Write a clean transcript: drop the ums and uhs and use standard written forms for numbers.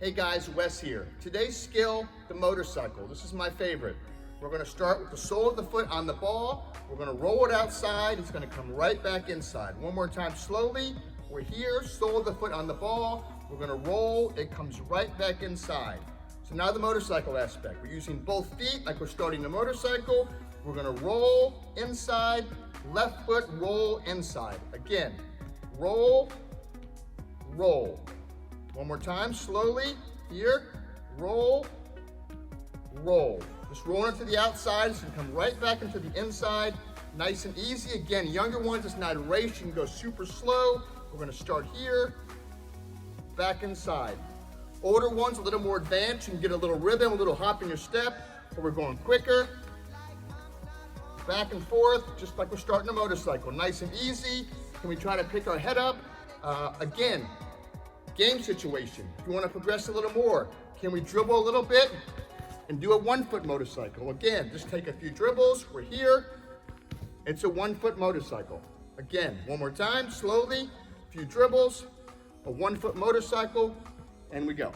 Hey guys, Wes here. Today's skill, the motorcycle. This is my favorite. We're gonna start with the sole of the foot on the ball. We're gonna roll it outside. It's gonna come right back inside. One more time slowly. We're here, sole of the foot on the ball. We're gonna roll, it comes right back inside. So now the motorcycle aspect. We're using both feet like we're starting the motorcycle. We're gonna roll inside, left foot, roll inside. Again, roll, roll. One more time, slowly, here, roll, roll. Just roll it to the outside, so you can come right back into the inside, nice and easy. Again, younger ones, it's not a race, you can go super slow. We're gonna start here, back inside. Older ones, a little more advanced, you can get a little rhythm, a little hop in your step, but we're going quicker. Back and forth, just like we're starting a motorcycle, nice and easy. Can we try to pick our head up? Again, game situation. If you want to progress a little more, can we dribble a little bit and do a 1 foot motorcycle? Again, just take a few dribbles. We're here. It's a 1 foot motorcycle. Again, one more time, slowly, a few dribbles, a 1 foot motorcycle, and we go.